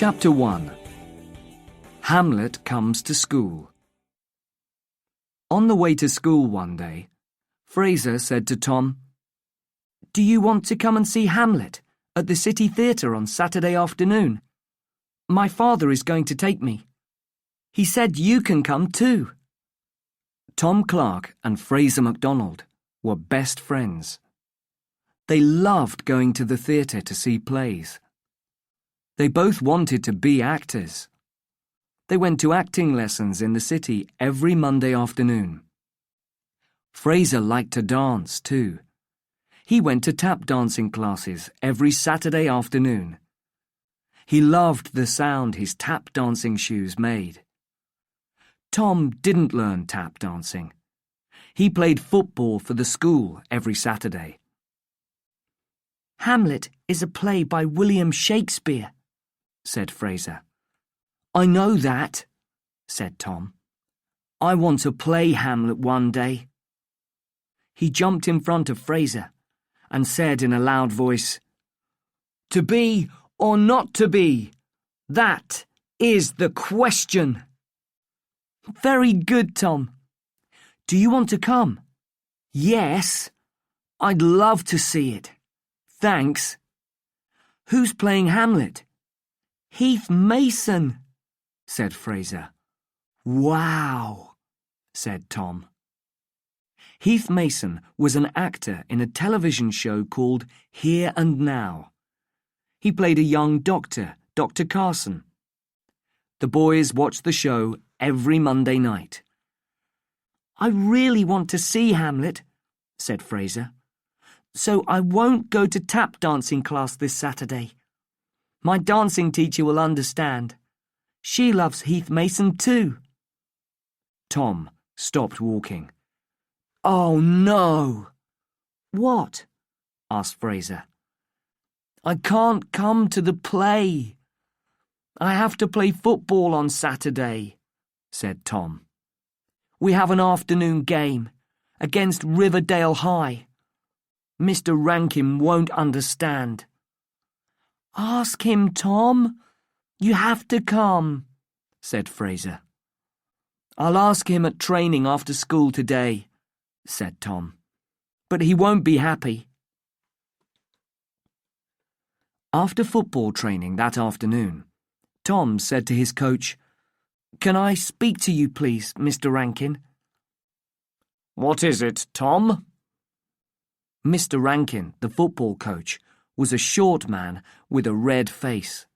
Chapter 1. Hamlet comes to school. On the way to school one day, Fraser said to Tom, "Do you want to come and see Hamlet at the City Theatre on Saturday afternoon? My father is going to take me. He said you can come too." Tom Clark and Fraser MacDonald were best friends. They loved going to the theatre to see plays. They both wanted to be actors. They went to acting lessons in the city every Monday afternoon. Fraser liked to dance too. He went to tap dancing classes every Saturday afternoon. He loved the sound his tap dancing shoes made. Tom didn't learn tap dancing. He played football for the school every Saturday. "Hamlet is a play by William Shakespeare," said Fraser. "I know that," said Tom. "I want to play Hamlet one day." He jumped in front of Fraser and said in a loud voice, "To be or not to be, that is the question." "Very good, Tom. Do you want to come?" "Yes, I'd love to see it. Thanks." "Who's playing Hamlet?" "Heath Mason," said Fraser. "Wow," said Tom. Heath Mason was an actor in a television show called Here and Now. He played a young doctor, Dr. Carson. The boys watched the show every Monday night. "I really want to see Hamlet," said Fraser. "So I won't go to tap dancing class this Saturday. My dancing teacher will understand. She loves Heath Mason too." Tom stopped walking. "Oh no!" "What?" asked Fraser. "I can't come to the play. I have to play football on Saturday," said Tom. "We have an afternoon game against Riverdale High. Mr. Rankin won't understand." "Ask him, Tom. You have to come," said Fraser. "I'll ask him at training after school today," said Tom. "But he won't be happy." After football training that afternoon, Tom said to his coach, "Can I speak to you, please, Mr. Rankin?" "What is it, Tom?" Mr. Rankin, the football coach, was a short man with a red face.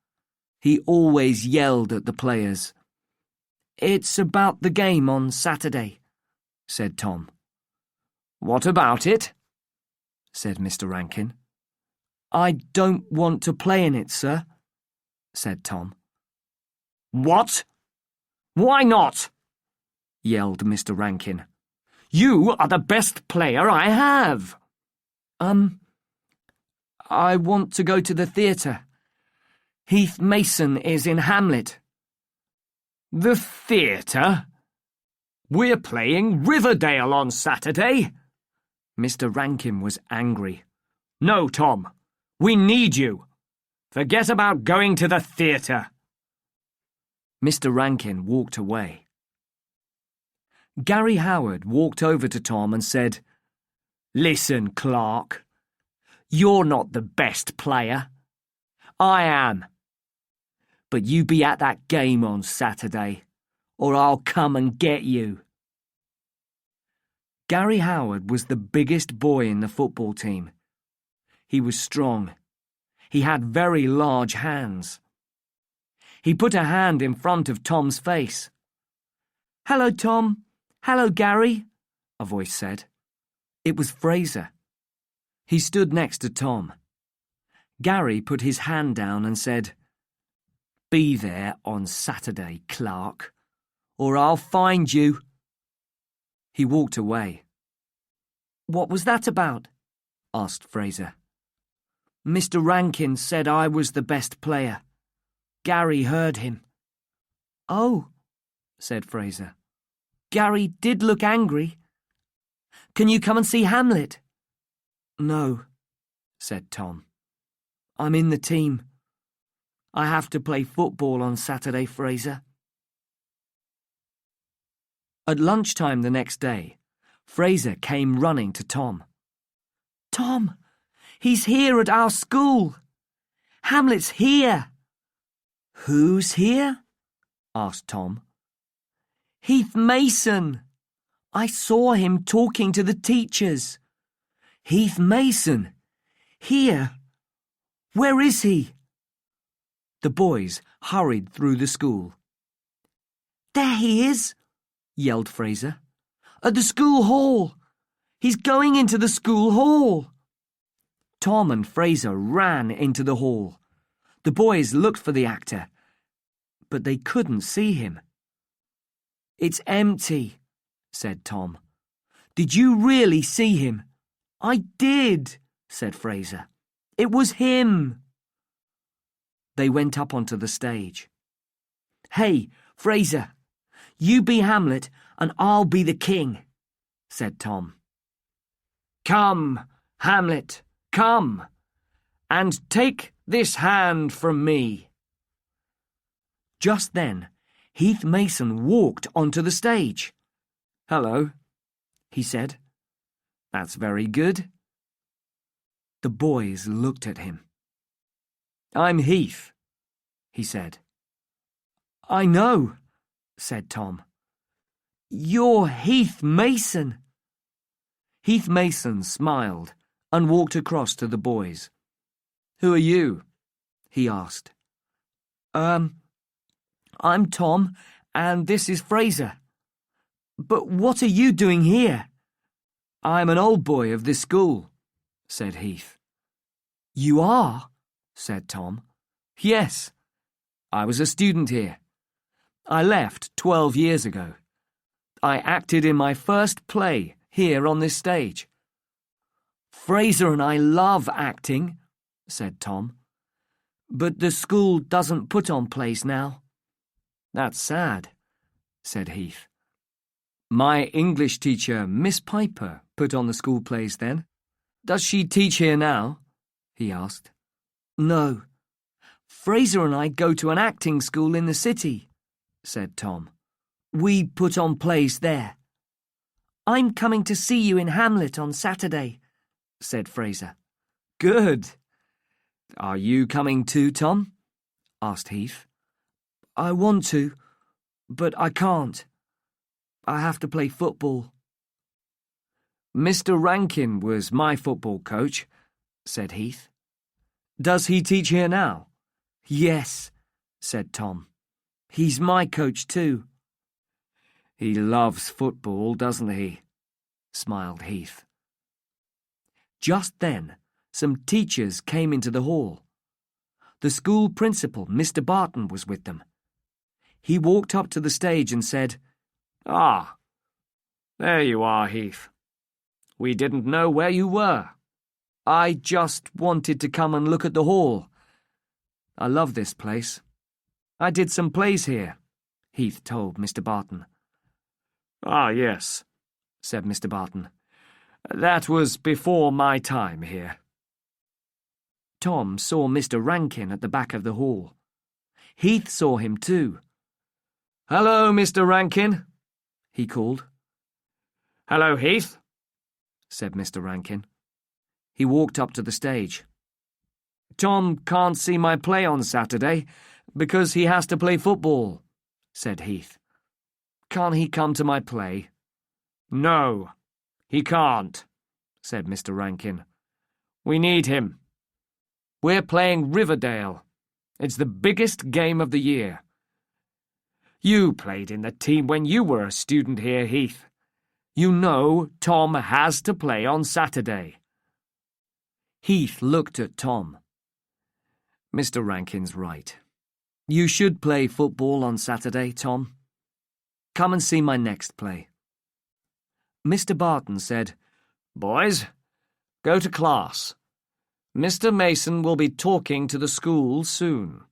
He always yelled at the players. "It's about the game on Saturday," said Tom. "What about it?" said Mr. Rankin. "I don't want to play in it, sir," said Tom. "What? Why not?" yelled Mr. Rankin. "You are the best player I have." I want to go to the theatre. Heath Mason is in Hamlet." "The theatre? We're playing Riverdale on Saturday." Mr. Rankin was angry. "No, Tom, we need you. Forget about going to the theatre." Mr. Rankin walked away. Gary Howard walked over to Tom and said, "Listen, Clark. You're not the best player. I am. But you be at that game on Saturday, or I'll come and get you." Gary Howard was the biggest boy in the football team. He was strong. He had very large hands. He put a hand in front of Tom's face. "Hello, Tom. Hello, Gary," a voice said. It was Fraser. He stood next to Tom. Gary put his hand down and said, "Be there on Saturday, Clark, or I'll find you." He walked away. "What was that about?" asked Fraser. "Mr. Rankin said I was the best player. Gary heard him." "Oh," said Fraser. "Gary did look angry. Can you come and see Hamlet?" "No," said Tom. "I'm in the team. I have to play football on Saturday, Fraser. At lunchtime the next day, Fraser came running to Tom. Tom, he's here at our school. Hamlet's here. Who's here? Asked Tom. Heath Mason. I saw him talking to the teachers. Heath Mason? Here? Where is he? The boys hurried through the school. There he is, yelled Fraser. At the school hall. He's going into the school hall. Tom and Fraser ran into the hall. The boys looked for the actor, but they couldn't see him. It's empty, said Tom. Did you really see him? I did, said Fraser. It was him. They went up onto the stage. Hey, Fraser, you be Hamlet and I'll be the king, said Tom. Come, Hamlet, come, and take this hand from me. Just then, Heath Mason walked onto the stage. Hello, he said. That's very good. The boys looked at him. I'm Heath, he said. I know, said Tom. You're Heath Mason. Heath Mason smiled and walked across to the boys. Who are you? He asked. I'm Tom, and this is Fraser. But what are you doing here? I'm an old boy of this school, said Heath. You are? Said Tom. Yes, I was a student here. I left 12 years ago. I acted in my first play here on this stage. Fraser and I love acting, said Tom. But the school doesn't put on plays now. That's sad, said Heath. My English teacher, Miss Piper, put on the school plays then. Does she teach here now? He asked. No. Fraser and I go to an acting school in the city, said Tom. We put on plays there. I'm coming to see you in Hamlet on Saturday, said Fraser. Good. Are you coming too, Tom? Asked Heath. I want to, but I can't. I have to play football. Mr. Rankin was my football coach, said Heath. Does he teach here now? Yes, said Tom. He's my coach too. He loves football, doesn't he? Smiled Heath. Just then, some teachers came into the hall. The school principal, Mr. Barton, was with them. He walked up to the stage and said, Ah, there you are, Heath. We didn't know where you were. I just wanted to come and look at the hall. I love this place. I did some plays here, Heath told Mr. Barton. Ah, yes, said Mr. Barton. That was before my time here. Tom saw Mr. Rankin at the back of the hall. Heath saw him too. Hello, Mr. Rankin, he called. Hello, Heath, said Mr. Rankin. He walked up to the stage. Tom can't see my play on Saturday because he has to play football, said Heath. Can't he come to my play? No, he can't, said Mr. Rankin. We need him. We're playing Riverdale. It's the biggest game of the year. You played in the team when you were a student here, Heath. You know Tom has to play on Saturday. Heath looked at Tom. Mr. Rankin's right. You should play football on Saturday, Tom. Come and see my next play. Mr. Barton said, Boys, go to class. Mr. Mason will be talking to the school soon.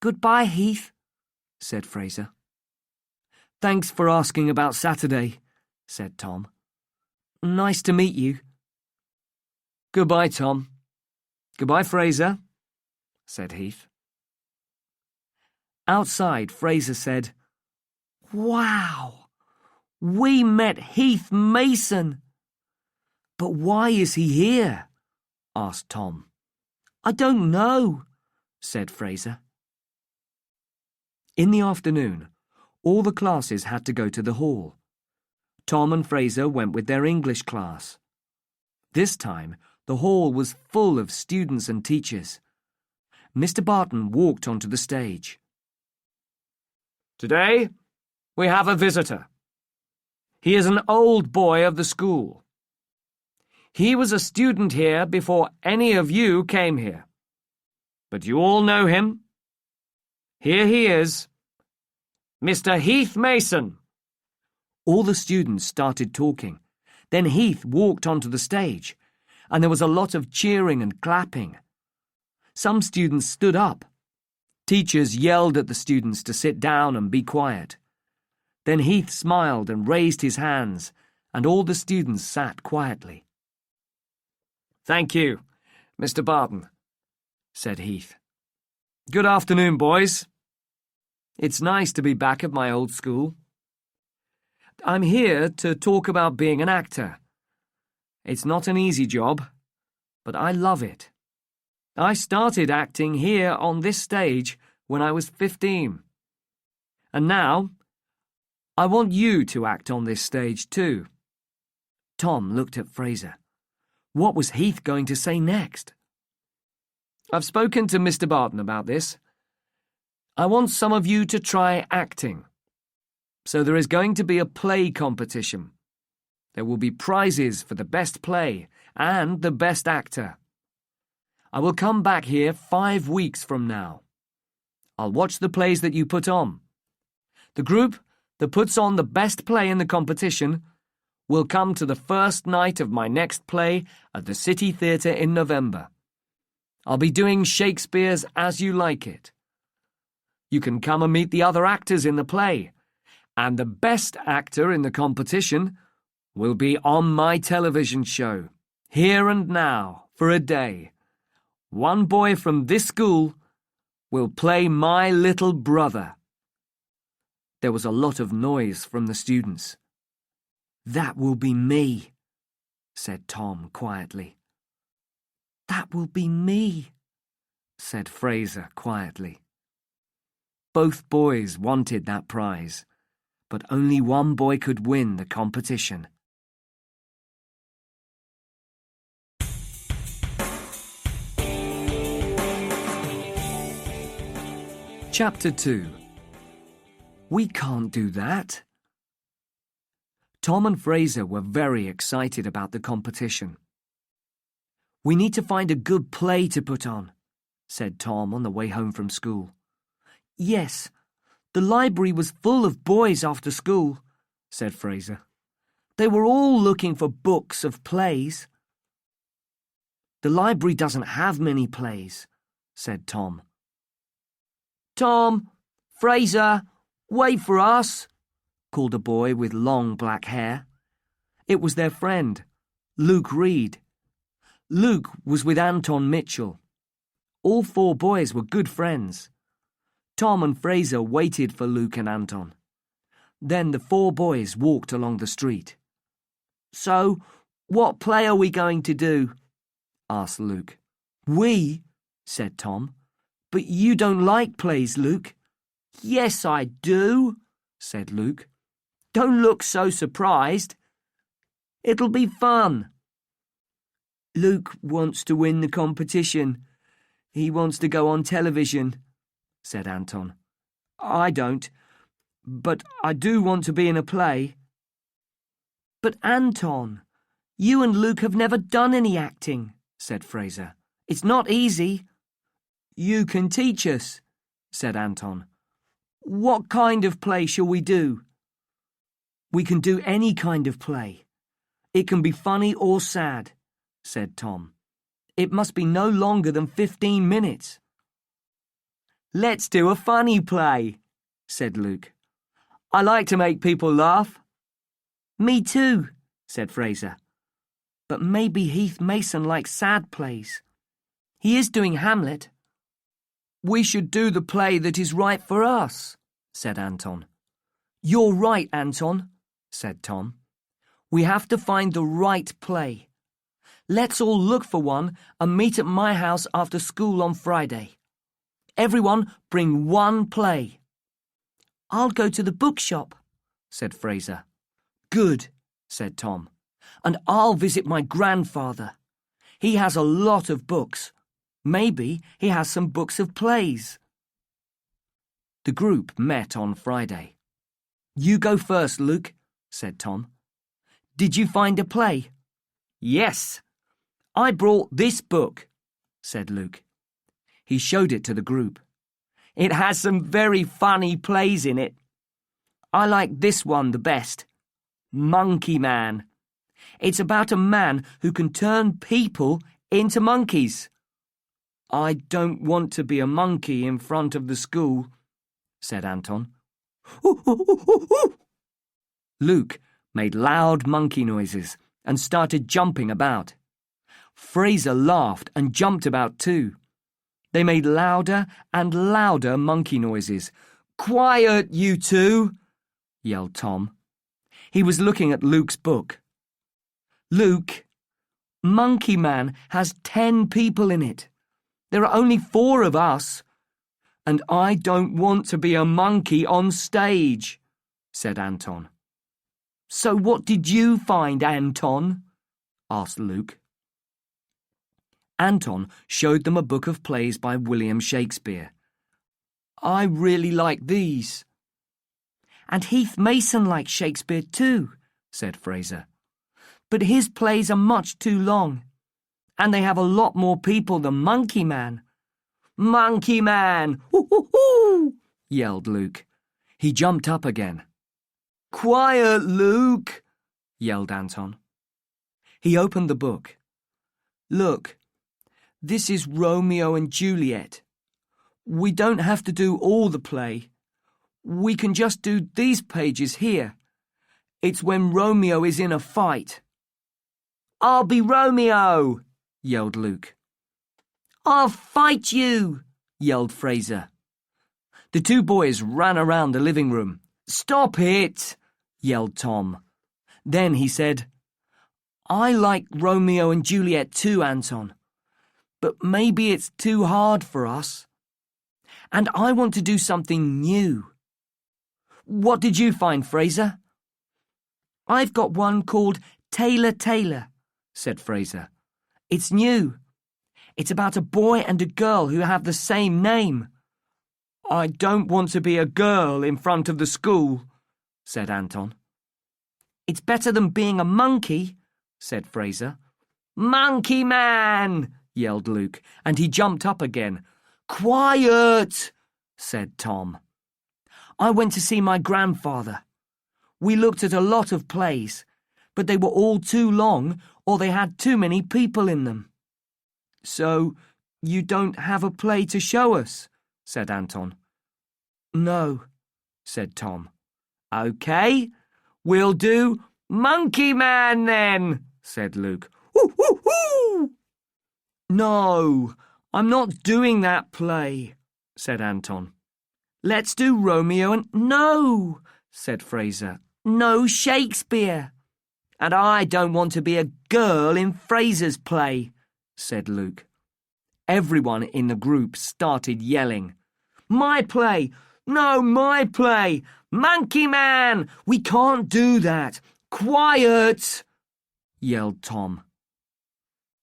Goodbye, Heath, said Fraser. Thanks for asking about Saturday, said Tom. Nice to meet you. Goodbye, Tom. Goodbye, Fraser, said Heath. Outside, Fraser said, "Wow! We met Heath Mason." "But why is he here?" asked Tom. "I don't know," said Fraser. In the afternoon, all the classes had to go to the hall. Tom and Fraser went with their English class. This time, the hall was full of students and teachers. Mr. Barton walked onto the stage. "Today, we have a visitor. He is an old boy of the school. He was a student here before any of you came here. But you all know him. Here he is, Mr. Heath Mason." All the students started talking. Then Heath walked onto the stage, and there was a lot of cheering and clapping. Some students stood up. Teachers yelled at the students to sit down and be quiet. Then Heath smiled and raised his hands, and all the students sat quietly. "Thank you, Mr. Barton," said Heath. "Good afternoon, boys. It's nice to be back at my old school. I'm here to talk about being an actor. It's not an easy job, but I love it. I started acting here on this stage when I was 15. And now, I want you to act on this stage too." Tom looked at Fraser. What was Heath going to say next? "I've spoken to Mr. Barton about this. I want some of you to try acting. So there is going to be a play competition. There will be prizes for the best play and the best actor. I will come back here 5 weeks from now. I'll watch the plays that you put on. The group that puts on the best play in the competition will come to the first night of my next play at the City Theatre in November. I'll be doing Shakespeare's As You Like It. You can come and meet the other actors in the play, and the best actor in the competition will be on my television show, Here and Now, for a day. One boy from this school will play my little brother." There was a lot of noise from the students. "That will be me," said Tom quietly. "That will be me," said Fraser quietly. Both boys wanted that prize, but only one boy could win the competition. Chapter 2. We can't do that. Tom and Fraser were very excited about the competition. "We need to find a good play to put on," said Tom on the way home from school. "Yes, the library was full of boys after school," said Fraser. "They were all looking for books of plays." "The library doesn't have many plays," said Tom. "Tom, Fraser, wait for us," called a boy with long black hair. It was their friend, Luke Reed. Luke was with Anton Mitchell. All 4 boys were good friends. Tom and Fraser waited for Luke and Anton. Then the 4 boys walked along the street. "So, what play are we going to do?" asked Luke. "We?" said Tom. "But you don't like plays, Luke." "Yes, I do," said Luke. "Don't look so surprised. It'll be fun." "Luke wants to win the competition. He wants to go on television," said Anton. "I don't, but I do want to be in a play." "But Anton, you and Luke have never done any acting," said Fraser. "It's not easy." "You can teach us," said Anton. "What kind of play shall we do?" "We can do any kind of play. It can be funny or sad," said Tom. "It must be no longer than 15 minutes. "Let's do a funny play," said Luke. "I like to make people laugh." "Me too," said Fraser. "But maybe Heath Mason likes sad plays. He is doing Hamlet." We should do the play that is right for us, said Anton. You're right, Anton, said Tom. We have to find the right play. Let's all look for one and meet at my house after school on Friday. Everyone bring one play. I'll go to the bookshop, said Fraser. Good, said Tom. And I'll visit my grandfather. He has a lot of books. Maybe he has some books of plays. The group met on Friday. You go first, Luke, said Tom. Did you find a play? Yes. I brought this book, said Luke. He showed it to the group. It has some very funny plays in it. I like this one the best. Monkey Man. It's about a man who can turn people into monkeys. I don't want to be a monkey in front of the school, said Anton. Luke made loud monkey noises and started jumping about. Fraser laughed and jumped about too. They made louder and louder monkey noises. Quiet, you two, yelled Tom. He was looking at Luke's book. Luke, Monkey Man has 10 people in it. There are only 4 of us. And I don't want to be a monkey on stage, said Anton. So what did you find, Anton? Asked Luke. Anton showed them a book of plays by William Shakespeare. I really like these. And Heath Mason likes Shakespeare too, said Fraser. But his plays are much too long, and they have a lot more people than Monkey Man. Monkey Man! Hoo-hoo-hoo! Yelled Luke. He jumped up again. Quiet, Luke! Yelled Anton. He opened the book. Look, this is Romeo and Juliet. We don't have to do all the play. We can just do these pages here. It's when Romeo is in a fight. I'll be Romeo, yelled Luke. I'll fight you, yelled Fraser. The 2 boys ran around the living room. Stop it, yelled Tom. Then he said, I like Romeo and Juliet too, Anton. But maybe it's too hard for us. And I want to do something new. What did you find, Fraser? I've got one called Taylor, said Fraser. It's new. It's about a boy and a girl who have the same name. I don't want to be a girl in front of the school, said Anton. It's better than being a monkey, said Fraser. Monkey Man! Yelled Luke, and he jumped up again. Quiet! Said Tom. I went to see my grandfather. We looked at a lot of plays, but they were all too long or they had too many people in them. So, you don't have a play to show us, said Anton. No, said Tom. OK, we'll do Monkey Man then, said Luke. Hoo, hoo, hoo! No, I'm not doing that play, said Anton. Let's do Romeo and... No, said Fraser. No Shakespeare. And I don't want to be a girl in Fraser's play, said Luke. Everyone in the group started yelling. My play! No, my play! Monkey Man! We can't do that! Quiet! Yelled Tom.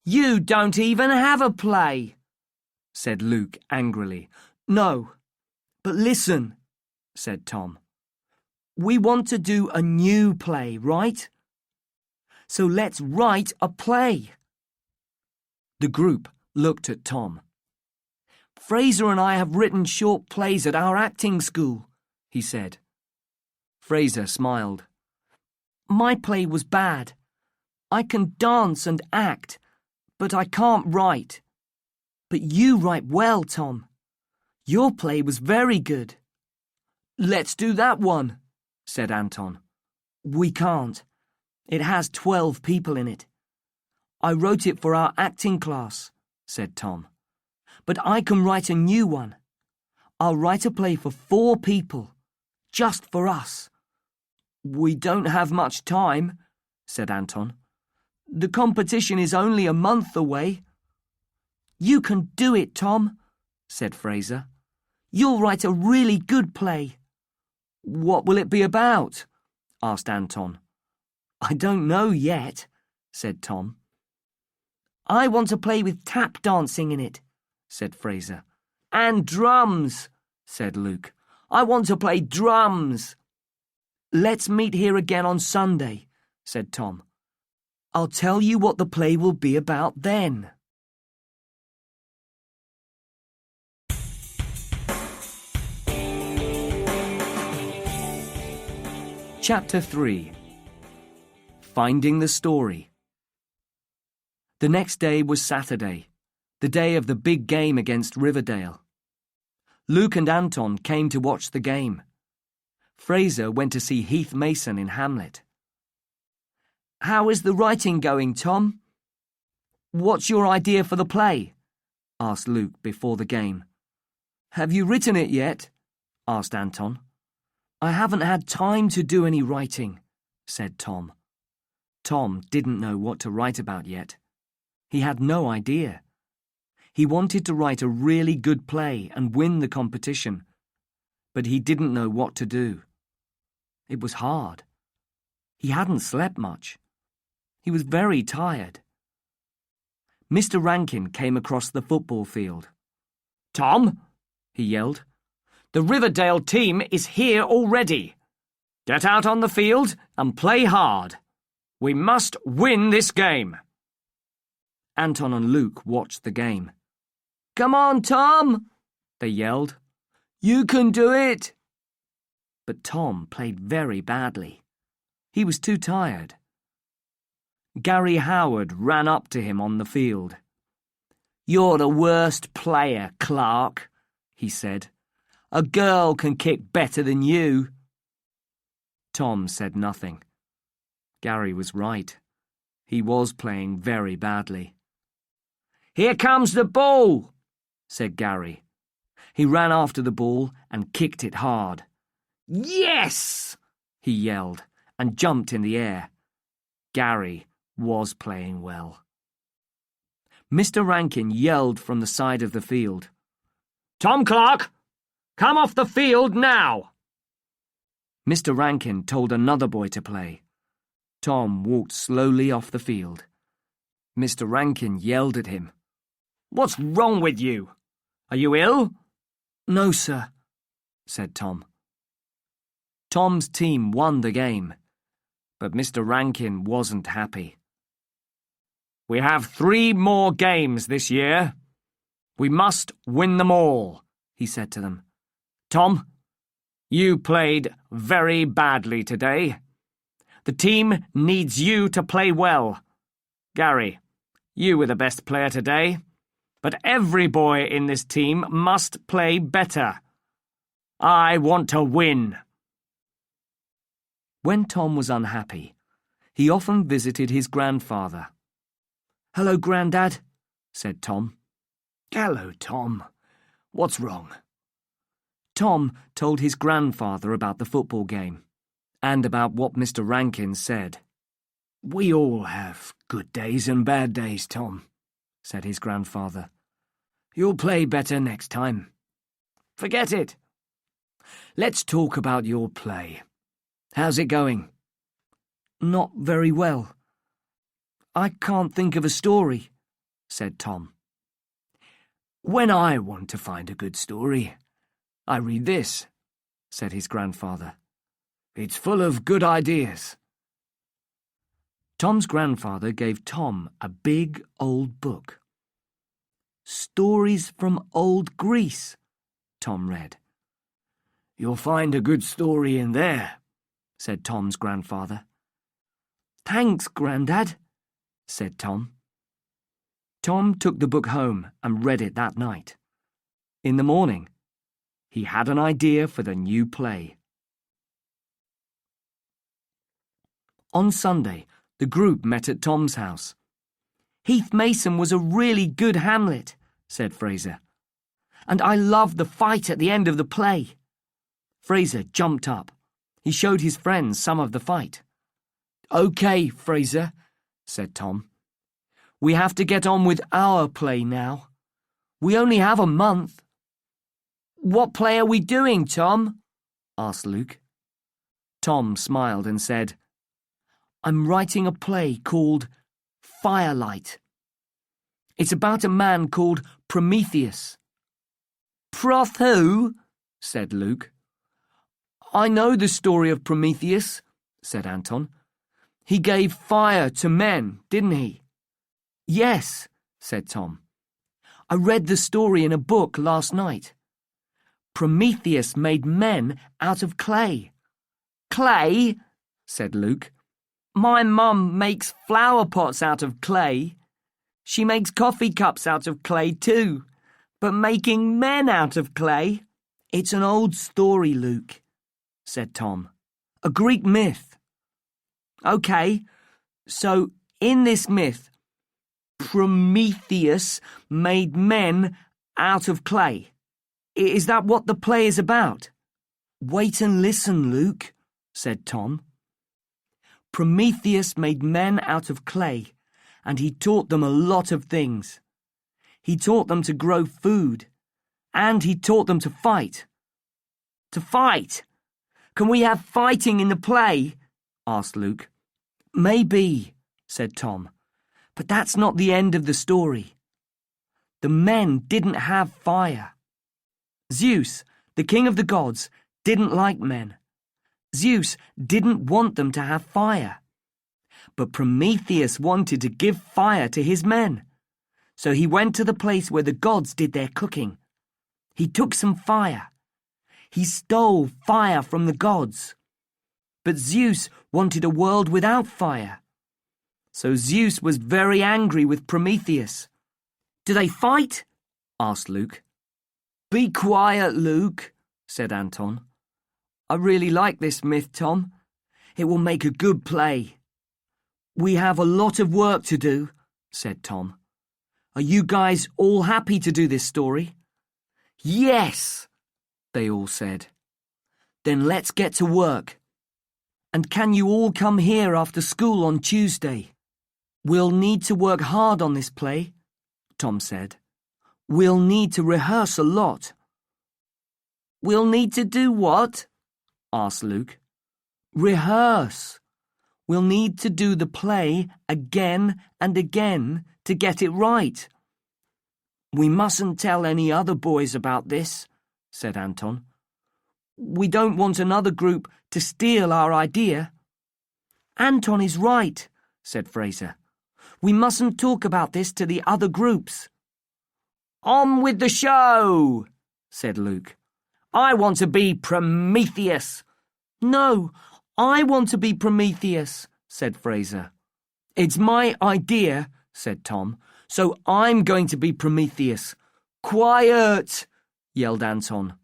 You don't even have a play, said Luke angrily. No, but listen, said Tom. We want to do a new play, right? So let's write a play. The group looked at Tom. Fraser and I have written short plays at our acting school, he said. Fraser smiled. My play was bad. I can dance and act, but I can't write. But you write well, Tom. Your play was very good. Let's do that one, said Anton. We can't. It has 12 people in it. I wrote it for our acting class, said Tom. But I can write a new one. I'll write a play for 4 people, just for us. We don't have much time, said Anton. The competition is only a month away. You can do it, Tom, said Fraser. You'll write a really good play. What will it be about? Asked Anton. I don't know yet, said Tom. I want to play with tap dancing in it, said Fraser. And drums, said Luke. I want to play drums. Let's meet here again on Sunday, said Tom. I'll tell you what the play will be about then. Chapter 3. Finding the Story. The next day was Saturday, the day of the big game against Riverdale. Luke and Anton came to watch the game. Fraser went to see Heath Mason in Hamlet. How is the writing going, Tom? What's your idea for the play? Asked Luke before the game. Have you written it yet? Asked Anton. I haven't had time to do any writing, said Tom. Tom didn't know what to write about yet. He had no idea. He wanted to write a really good play and win the competition, but he didn't know what to do. It was hard. He hadn't slept much. He was very tired. Mr. Rankin came across the football field. Tom, he yelled, the Riverdale team is here already. Get out on the field and play hard. We must win this game. Anton and Luke watched the game. Come on, Tom, they yelled. You can do it. But Tom played very badly. He was too tired. Gary Howard ran up to him on the field. You're the worst player, Clark, he said. A girl can kick better than you. Tom said nothing. Gary was right. He was playing very badly. Here comes the ball, said Gary. He ran after the ball and kicked it hard. Yes! He yelled and jumped in the air. Gary was playing well. Mr. Rankin yelled from the side of the field. Tom Clark, come off the field now! Mr. Rankin told another boy to play. Tom walked slowly off the field. Mr. Rankin yelled at him. What's wrong with you? Are you ill? No, sir, said Tom. Tom's team won the game, but Mr. Rankin wasn't happy. We have 3 more games this year. We must win them all, he said to them. Tom, you played very badly today. The team needs you to play well. Gary, you were the best player today, but every boy in this team must play better. I want to win. When Tom was unhappy, he often visited his grandfather. Hello, Granddad, said Tom. Hello, Tom. What's wrong? Tom told his grandfather about the football game and about what Mr. Rankin said. We all have good days and bad days, Tom, said his grandfather. You'll play better next time. Forget it. Let's talk about your play. How's it going? Not very well. I can't think of a story, said Tom. When I want to find a good story, I read this, said his grandfather. It's full of good ideas. Tom's grandfather gave Tom a big old book. Stories from Old Greece, Tom read. You'll find a good story in there, said Tom's grandfather. Thanks, Grandad, said Tom. Tom took the book home and read it that night. In the morning, he had an idea for the new play. On Sunday, the group met at Tom's house. Heath Mason was a really good Hamlet, said Fraser. And I love the fight at the end of the play. Fraser jumped up. He showed his friends some of the fight. "Okay, Fraser," said Tom. "We have to get on with our play now. We only have a month." "What play are we doing, Tom?" asked Luke. Tom smiled and said, "I'm writing a play called Firelight. It's about a man called Prometheus." "Proth who?" said Luke. "I know the story of Prometheus," said Anton. "He gave fire to men, didn't he?" "Yes," said Tom. "I read the story in a book last night. Prometheus made men out of clay." "Clay?" said Luke. "My mum makes flower pots out of clay. She makes coffee cups out of clay too. But making men out of clay? It's an old story, Luke," said Tom. "A Greek myth." "Okay, so in this myth, Prometheus made men out of clay. Is that what the play is about?" "Wait and listen, Luke," said Tom. "Prometheus made men out of clay, and he taught them a lot of things. He taught them to grow food, and he taught them to fight." "To fight? Can we have fighting in the play?" asked Luke. "Maybe," said Tom, "but that's not the end of the story. The men didn't have fire. Zeus, the king of the gods, didn't like men. Zeus didn't want them to have fire. But Prometheus wanted to give fire to his men. So he went to the place where the gods did their cooking. He took some fire. He stole fire from the gods. But Zeus wanted a world without fire. So Zeus was very angry with Prometheus. "Do they fight?" asked Luke. "Be quiet, Luke," said Anton. "I really like this myth, Tom. It will make a good play." "We have a lot of work to do," said Tom. "Are you guys all happy to do this story?" "Yes," they all said. "Then let's get to work. And can you all come here after school on Tuesday? We'll need to work hard on this play," Tom said. "We'll need to rehearse a lot." "We'll need to do what?" asked Luke. "Rehearse. We'll need to do the play again and again to get it right." "We mustn't tell any other boys about this," said Anton. "We don't want another group to steal our idea." "Anton is right," said Fraser. "We mustn't talk about this to the other groups." "On with the show," said Luke. "I want to be Prometheus." "No, I want to be Prometheus," said Fraser. "It's my idea," said Tom, "so I'm going to be Prometheus." "Quiet!" yelled Anton.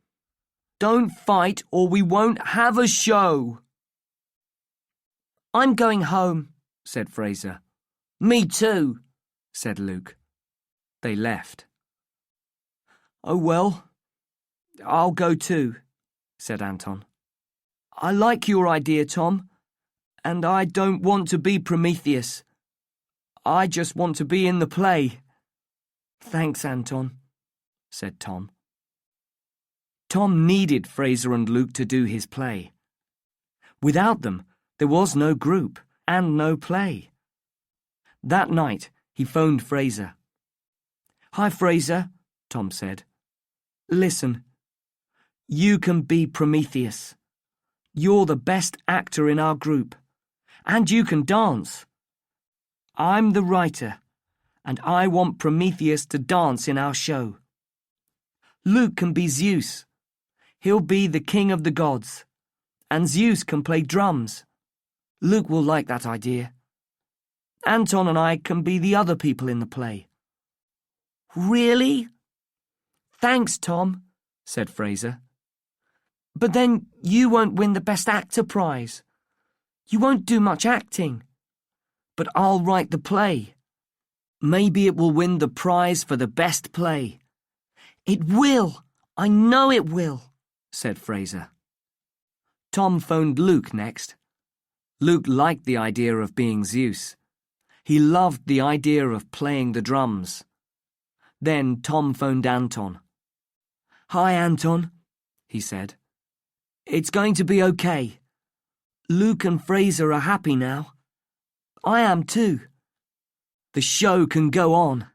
"Don't fight or we won't have a show." "I'm going home," said Fraser. "Me too," said Luke. They left. "Oh well, I'll go too," said Anton. "I like your idea, Tom, and I don't want to be Prometheus. I just want to be in the play." "Thanks, Anton," said Tom. Tom needed Fraser and Luke to do his play. Without them, there was no group and no play. That night, he phoned Fraser. "Hi, Fraser," Tom said. "Listen, you can be Prometheus. You're the best actor in our group, and you can dance. I'm the writer, and I want Prometheus to dance in our show. Luke can be Zeus. He'll be the king of the gods, and Zeus can play drums. Luke will like that idea. Anton and I can be the other people in the play." "Really?" "Thanks, Tom," said Fraser. "But then you won't win the Best Actor prize. You won't do much acting. But I'll write the play. Maybe it will win the prize for the best play. It will! I know it will, said Fraser. Tom phoned Luke next. Luke liked the idea of being Zeus. He loved the idea of playing the drums. Then Tom phoned Anton. "Hi, Anton," he said. "It's going to be okay. Luke and Fraser are happy now. I am too. The show can go on."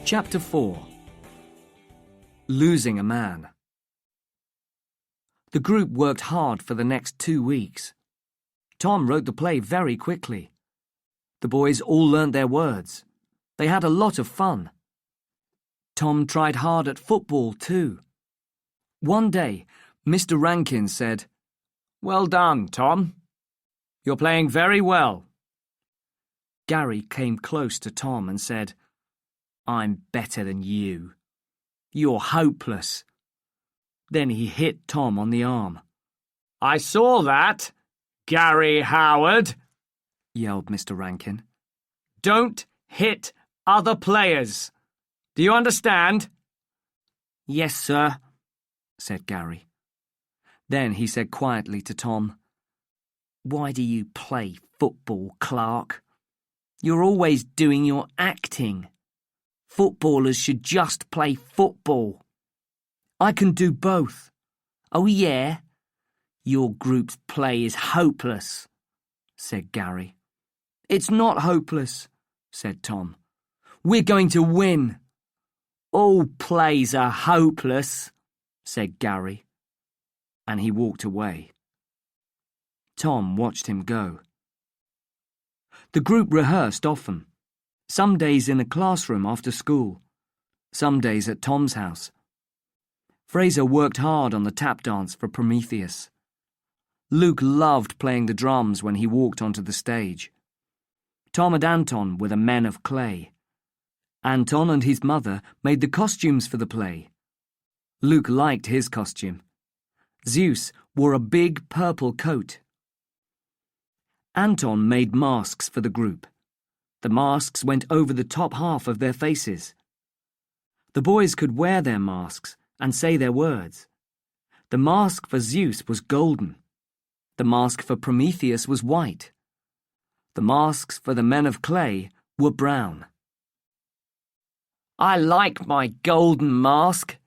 Chapter 4. Losing a Man. The group worked hard for the next 2 weeks. Tom wrote the play very quickly. The boys all learnt their words. They had a lot of fun. Tom tried hard at football too. One day, Mr. Rankin said, "Well done, Tom. You're playing very well." Gary came close to Tom and said, "I'm better than you. You're hopeless." Then he hit Tom on the arm. "I saw that, Gary Howard," yelled Mr. Rankin. "Don't hit other players. Do you understand?" "Yes, sir," said Gary. Then he said quietly to Tom, "Why do you play football, Clark? You're always doing your acting. Footballers should just play football." "I can do both." "Oh, yeah? Your group's play is hopeless," said Gary. "It's not hopeless," said Tom. "We're going to win." "All plays are hopeless," said Gary, and he walked away. Tom watched him go. The group rehearsed often, some days in a classroom after school, some days at Tom's house. Fraser worked hard on the tap dance for Prometheus. Luke loved playing the drums when he walked onto the stage. Tom and Anton were the men of clay. Anton and his mother made the costumes for the play. Luke liked his costume. Zeus wore a big purple coat. Anton made masks for the group. The masks went over the top half of their faces. The boys could wear their masks and say their words. The mask for Zeus was golden. The mask for Prometheus was white. The masks for the men of clay were brown. "I like my golden mask,"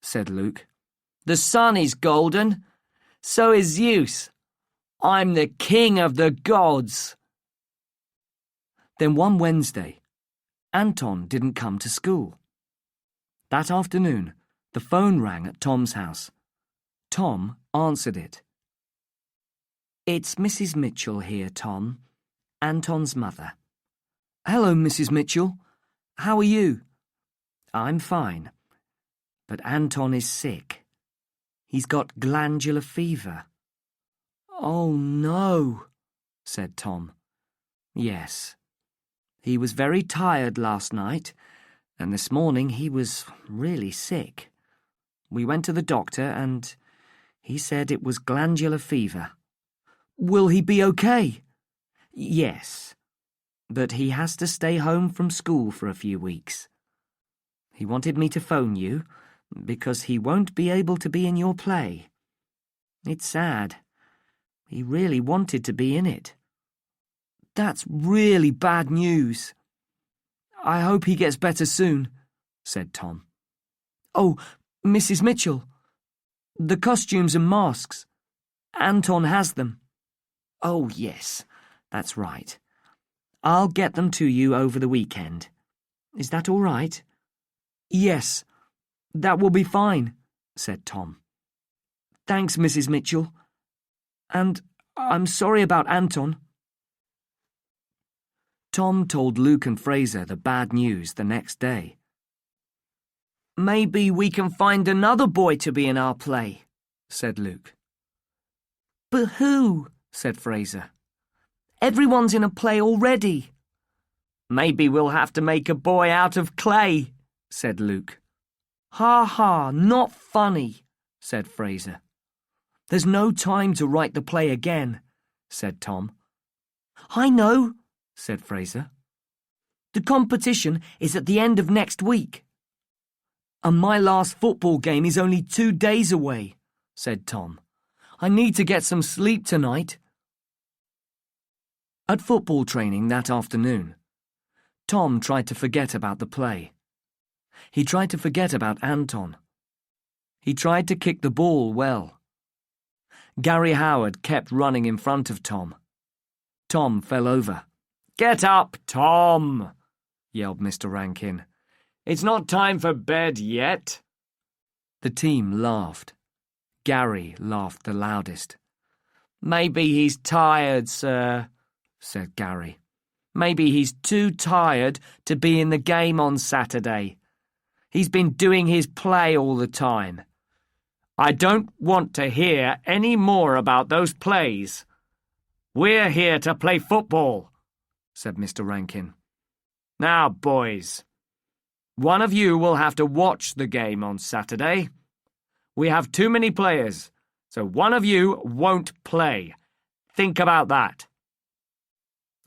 said Luke. "The sun is golden. So is Zeus. I'm the king of the gods." Then one Wednesday, Anton didn't come to school. That afternoon, the phone rang at Tom's house. Tom answered it. "It's Mrs. Mitchell here, Tom. Anton's mother." "Hello, Mrs. Mitchell. How are you?" "I'm fine. But Anton is sick. He's got glandular fever." "Oh, no," said Tom. "Yes. He was very tired last night, and this morning he was really sick. We went to the doctor and he said it was glandular fever." "Will he be okay?" "Yes, but he has to stay home from school for a few weeks. He wanted me to phone you because he won't be able to be in your play. It's sad. He really wanted to be in it." "That's really bad news. I hope he gets better soon," said Tom. "Oh, Mrs. Mitchell, the costumes and masks. Anton has them." "Oh, yes, that's right. I'll get them to you over the weekend. Is that all right?" "Yes, that will be fine," said Tom. "Thanks, Mrs. Mitchell. And I'm sorry about Anton." Tom told Luke and Fraser the bad news the next day. "Maybe we can find another boy to be in our play," said Luke. "But who?" said Fraser. "Everyone's in a play already." "Maybe we'll have to make a boy out of clay," said Luke. "Ha ha, not funny," said Fraser. "There's no time to write the play again," said Tom. I know, said Fraser. The competition is at the end of next week. And my last football game is only 2 days away, said Tom. I need to get some sleep tonight. At football training that afternoon, Tom tried to forget about the play. He tried to forget about Anton. He tried to kick the ball well. Gary Howard kept running in front of Tom. Tom fell over. "Get up, Tom!" yelled Mr. Rankin. "It's not time for bed yet." The team laughed. Gary laughed the loudest. "Maybe he's tired, sir," said Gary. "Maybe he's too tired to be in the game on Saturday. He's been doing his play all the time." "I don't want to hear any more about those plays. We're here to play football," said Mr. Rankin. "Now, boys, one of you will have to watch the game on Saturday. We have too many players, so one of you won't play. Think about that.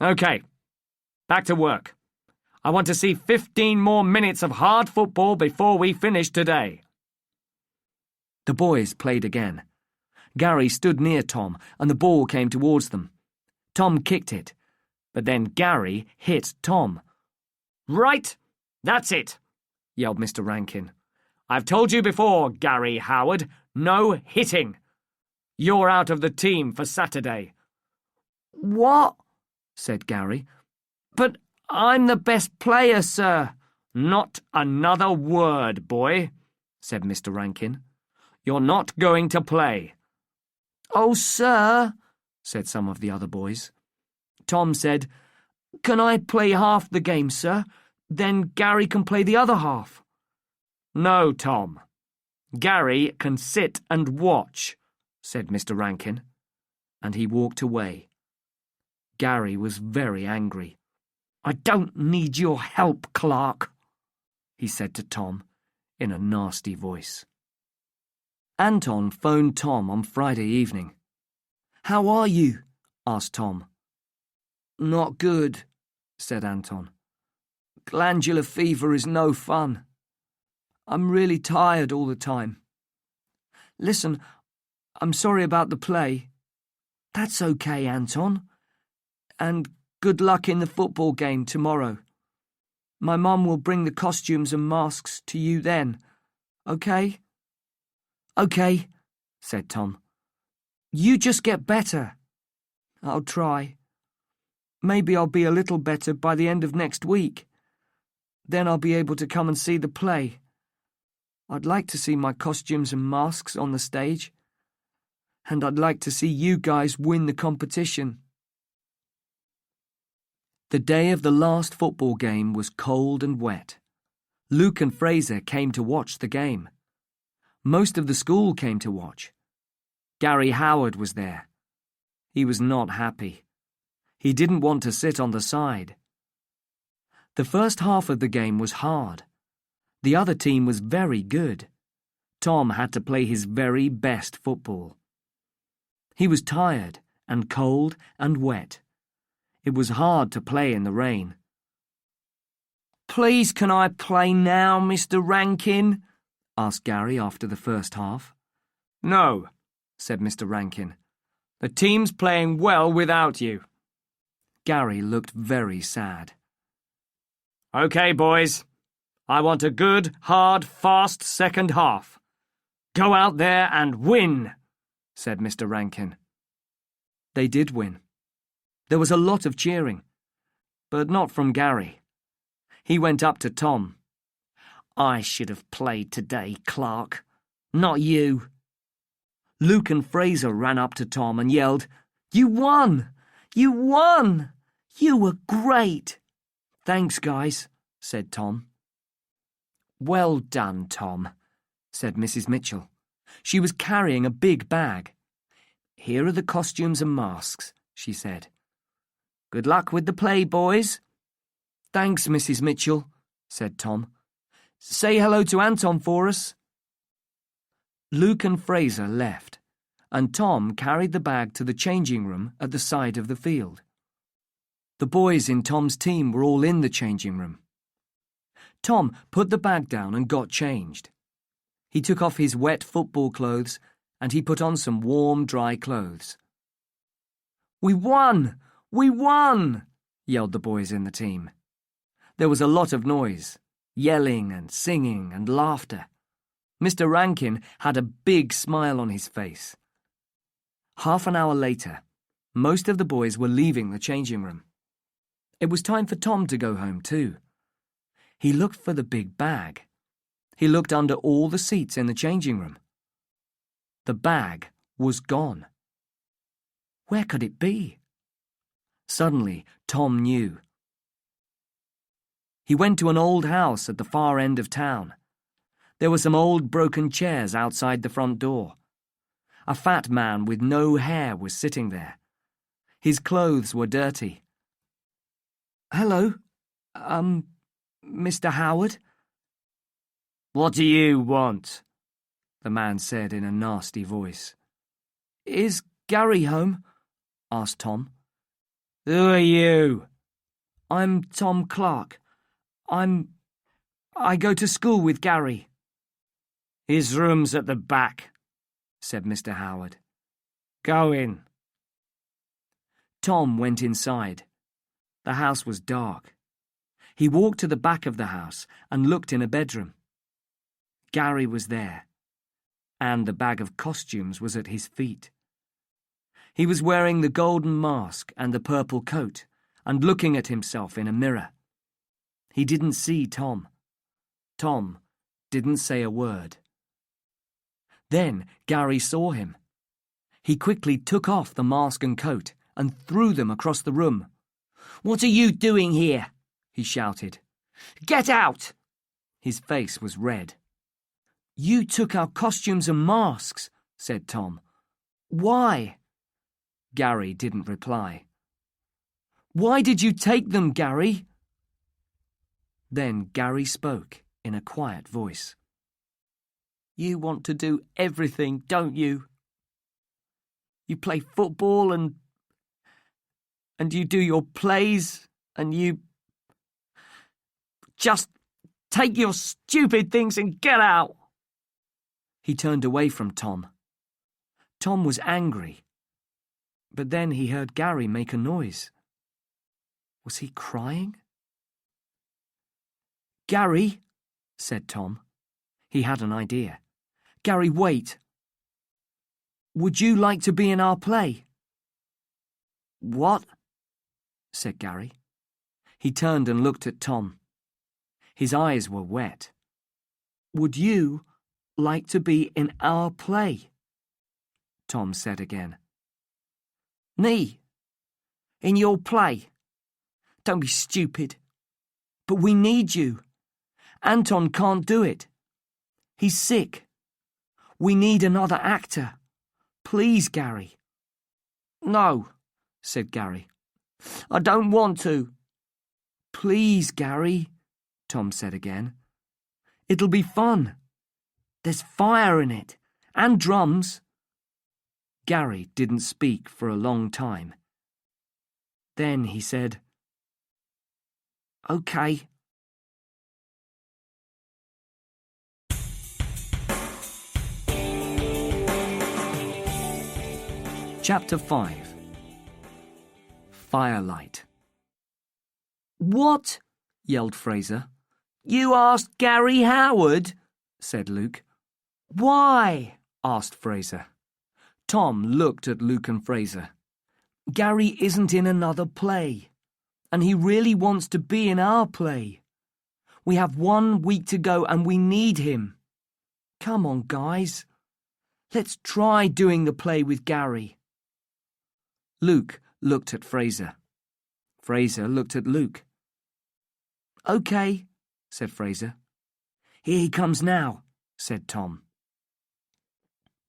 Okay, back to work. I want to see 15 more minutes of hard football before we finish today." The boys played again. Gary stood near Tom, and the ball came towards them. Tom kicked it, but then Gary hit Tom. "Right, that's it," yelled Mr. Rankin. "I've told you before, Gary Howard, no hitting. You're out of the team for Saturday." "What?" said Gary. "But I'm the best player, sir." "Not another word, boy," said Mr. Rankin. "You're not going to play." "Oh, sir," said some of the other boys. Tom said, "Can I play half the game, sir? Then Gary can play the other half." "No, Tom. Gary can sit and watch," said Mr. Rankin, and he walked away. Gary was very angry. "I don't need your help, Clark," he said to Tom in a nasty voice. Anton phoned Tom on Friday evening. "How are you?" asked Tom. "Not good," said Anton. "Glandular fever is no fun. I'm really tired all the time. Listen, I'm sorry about the play." "That's okay, Anton. And good luck in the football game tomorrow. My mum will bring the costumes and masks to you then. Okay?" "Okay," said Tom. "You just get better." "I'll try. Maybe I'll be a little better by the end of next week. Then I'll be able to come and see the play. I'd like to see my costumes and masks on the stage. And I'd like to see you guys win the competition." The day of the last football game was cold and wet. Luke and Fraser came to watch the game. Most of the school came to watch. Gary Howard was there. He was not happy. He didn't want to sit on the side. The first half of the game was hard. The other team was very good. Tom had to play his very best football. He was tired and cold and wet. It was hard to play in the rain. "Please, can I play now, Mr. Rankin?" asked Gary after the first half. "No," said Mr. Rankin. "The team's playing well without you." Gary looked very sad. "Okay, boys. I want a good, hard, fast second half. Go out there and win," said Mr. Rankin. They did win. There was a lot of cheering, but not from Gary. He went up to Tom. "I should have played today, Clark. Not you." Luke and Fraser ran up to Tom and yelled, "You won! You won! You were great!" "Thanks, guys," said Tom. "Well done, Tom," said Mrs. Mitchell. She was carrying a big bag. "Here are the costumes and masks," she said. "Good luck with the play, boys." "Thanks, Mrs. Mitchell," said Tom. "Say hello to Anton for us." Luke and Fraser left, and Tom carried the bag to the changing room at the side of the field. The boys in Tom's team were all in the changing room. Tom put the bag down and got changed. He took off his wet football clothes and he put on some warm, dry clothes. "We won! We won!" yelled the boys in the team. There was a lot of noise, yelling and singing and laughter. Mr. Rankin had a big smile on his face. Half an hour later, most of the boys were leaving the changing room. It was time for Tom to go home too. He looked for the big bag. He looked under all the seats in the changing room. The bag was gone. Where could it be? Suddenly, Tom knew. He went to an old house at the far end of town. There were some old broken chairs outside the front door. A fat man with no hair was sitting there. His clothes were dirty. "Hello, Mr. Howard?" "What do you want?" the man said in a nasty voice. "Is Gary home?" asked Tom. "Who are you?" "I'm Tom Clark. I go to school with Gary." "His room's at the back," said Mr. Howard. "Go in." Tom went inside. The house was dark. He walked to the back of the house and looked in a bedroom. Gary was there, and the bag of costumes was at his feet. He was wearing the golden mask and the purple coat and looking at himself in a mirror. He didn't see Tom. Tom didn't say a word. Then Gary saw him. He quickly took off the mask and coat and threw them across the room. "What are you doing here?" he shouted. "Get out!" His face was red. "You took our costumes and masks," said Tom. "Why?" Gary didn't reply. "Why did you take them, Gary?" Then Gary spoke in a quiet voice. "You want to do everything, don't you? You play football and you do your plays and you just take your stupid things and get out." He turned away from Tom. Tom was angry, but then he heard Gary make a noise. Was he crying? "Gary," said Tom. He had an idea. "Gary, wait. Would you like to be in our play?" "What?" said Gary. He turned and looked at Tom. His eyes were wet. "Would you like to be in our play?" Tom said again. "Me? In your play? Don't be stupid. But we need you. Anton can't do it. He's sick. We need another actor. Please, Gary." "No," said Gary. "I don't want to." "Please, Gary," Tom said again. "It'll be fun. There's fire in it, and drums." Gary didn't speak for a long time. Then he said, "Okay." Chapter 5. Firelight. "What?" yelled Fraser. "You asked Gary Howard?" said Luke. "Why?" asked Fraser. Tom looked at Luke and Fraser. "Gary isn't in another play, and he really wants to be in our play. We have 1 week to go and we need him. Come on, guys. Let's try doing the play with Gary." Luke looked at Fraser. Fraser looked at Luke. "Okay," said Fraser. "Here he comes now," said Tom.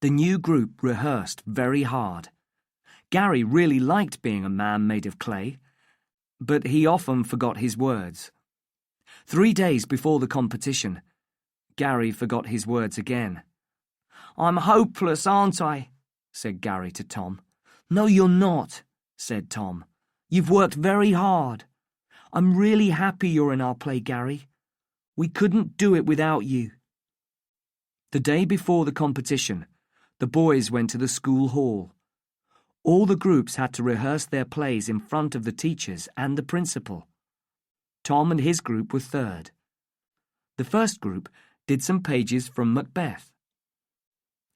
The new group rehearsed very hard. Gary really liked being a man made of clay, but he often forgot his words. 3 days before the competition, Gary forgot his words again. "I'm hopeless, aren't I?" said Gary to Tom. "No, you're not," said Tom. You've worked very hard. I'm really happy you're in our play, Gary. We couldn't do it without you." The day before the competition, the boys went to the school hall. All the groups had to rehearse their plays in front of the teachers and the principal. Tom and his group were third. The first group did some pages from Macbeth.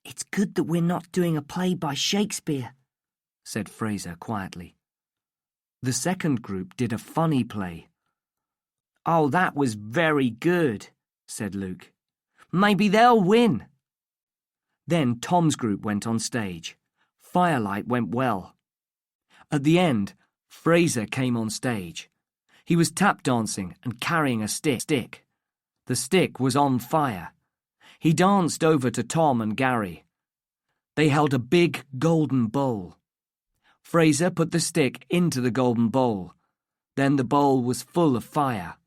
"It's good that we're not doing a play by Shakespeare," said Fraser quietly. The second group did a funny play. "Oh, that was very good," said Luke. "Maybe they'll win." Then Tom's group went on stage. Firelight went well. At the end, Fraser came on stage. He was tap dancing and carrying a stick. The stick was on fire. He danced over to Tom and Gary. They held a big golden bowl. Fraser put the stick into the golden bowl. Then the bowl was full of fire.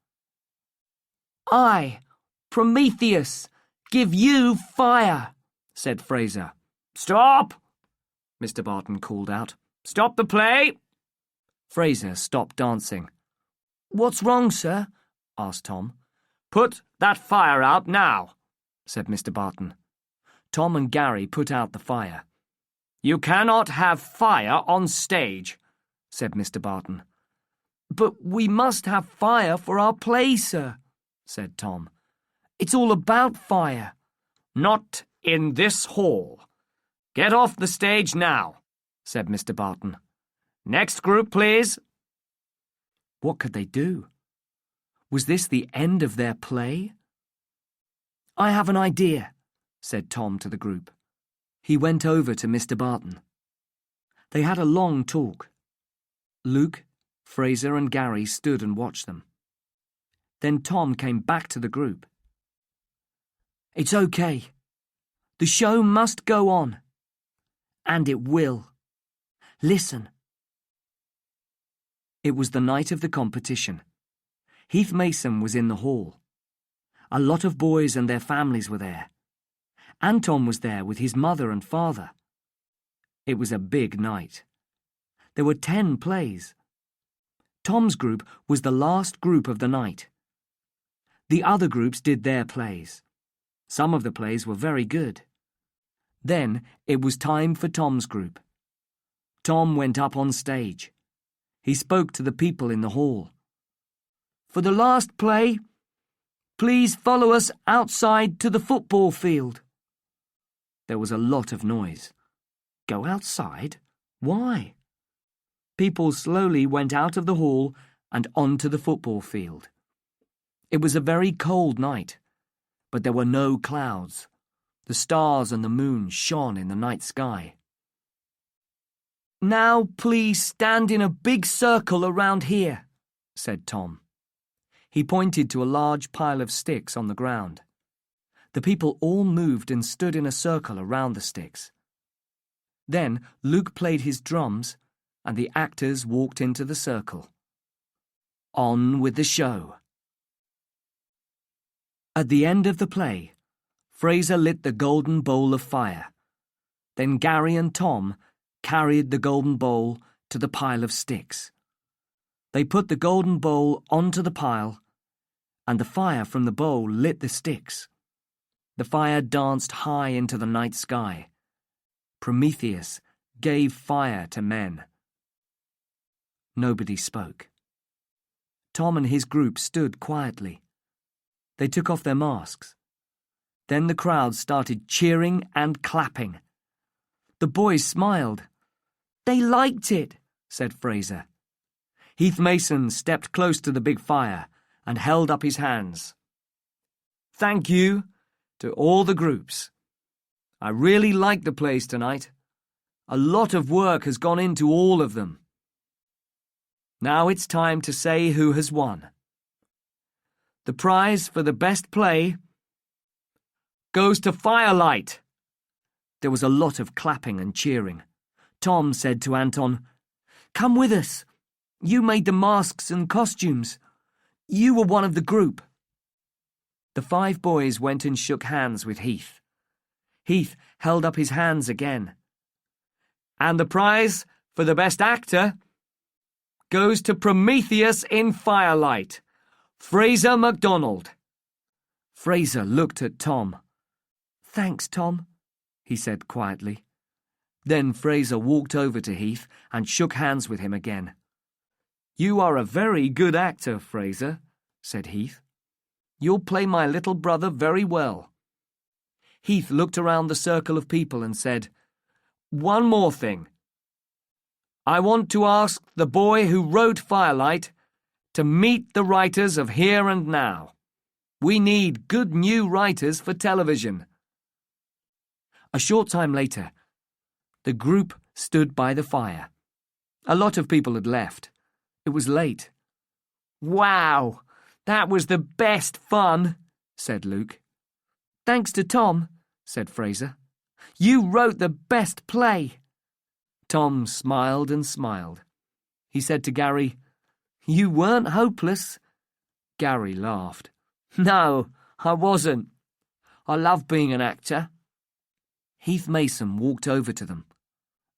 "I, Prometheus, give you fire," said Fraser. "Stop!" Mr. Barton called out. "Stop the play!" Fraser stopped dancing. "What's wrong, sir?" asked Tom. "Put that fire out now," said Mr. Barton. Tom and Gary put out the fire. "You cannot have fire on stage," said Mr. Barton. "But we must have fire for our play, sir," said Tom. "It's all about fire." "Not in this hall. Get off the stage now," said Mr. Barton. "Next group, please." What could they do? Was this the end of their play? "I have an idea," said Tom to the group. He went over to Mr. Barton. They had a long talk. Luke, Fraser and Gary stood and watched them. Then Tom came back to the group. "It's okay. The show must go on. And it will. Listen." It was the night of the competition. Heath Mason was in the hall. A lot of boys and their families were there. Anton was there with his mother and father. It was a big night. There were 10 plays. Tom's group was the last group of the night. The other groups did their plays. Some of the plays were very good. Then it was time for Tom's group. Tom went up on stage. He spoke to the people in the hall. "For the last play, please follow us outside to the football field." There was a lot of noise. Go outside? Why? People slowly went out of the hall and onto the football field. It was a very cold night, but there were no clouds. The stars and the moon shone in the night sky. "Now please stand in a big circle around here," said Tom. He pointed to a large pile of sticks on the ground. The people all moved and stood in a circle around the sticks. Then Luke played his drums, and the actors walked into the circle. On with the show. At the end of the play, Fraser lit the golden bowl of fire. Then Gary and Tom carried the golden bowl to the pile of sticks. They put the golden bowl onto the pile, and the fire from the bowl lit the sticks. The fire danced high into the night sky. Prometheus gave fire to men. Nobody spoke. Tom and his group stood quietly. They took off their masks. Then the crowd started cheering and clapping. The boys smiled. "They liked it," said Fraser. Heath Mason stepped close to the big fire and held up his hands. "Thank you to all the groups. I really liked the plays tonight. A lot of work has gone into all of them. Now it's time to say who has won. The prize for the best play goes to Firelight." There was a lot of clapping and cheering. Tom said to Anton, "Come with us. You made the masks and costumes. You were one of the group." The 5 boys went and shook hands with Heath. Heath held up his hands again. "And the prize for the best actor goes to Prometheus in Firelight, Fraser MacDonald. Fraser looked at Tom. "Thanks, Tom," he said quietly. Then Fraser walked over to Heath and shook hands with him again. "You are a very good actor, Fraser," said Heath. "You'll play my little brother very well." Heath looked around the circle of people and said, "One more thing. I want to ask the boy who wrote Firelight to meet the writers of Here and Now. We need good new writers for television." A short time later, the group stood by the fire. A lot of people had left. It was late. "Wow, that was the best fun," said Luke. "Thanks to Tom," said Fraser. "You wrote the best play." Tom smiled and smiled. He said to Gary, "You weren't hopeless." Gary laughed. "No, I wasn't. I love being an actor." Heath Mason walked over to them.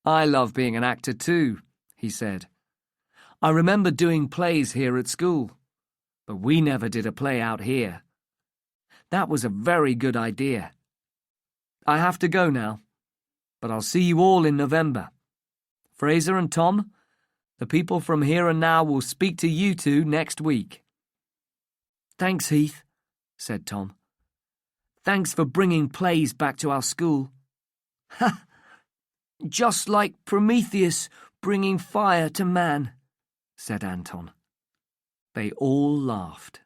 "I love being an actor too," he said. "I remember doing plays here at school, but we never did a play out here. That was a very good idea. I have to go now, but I'll see you all in November. Fraser and Tom, the people from Here and Now will speak to you two next week." "Thanks, Heath," said Tom. "Thanks for bringing plays back to our school." "Ha! Just like Prometheus bringing fire to man," said Anton. They all laughed.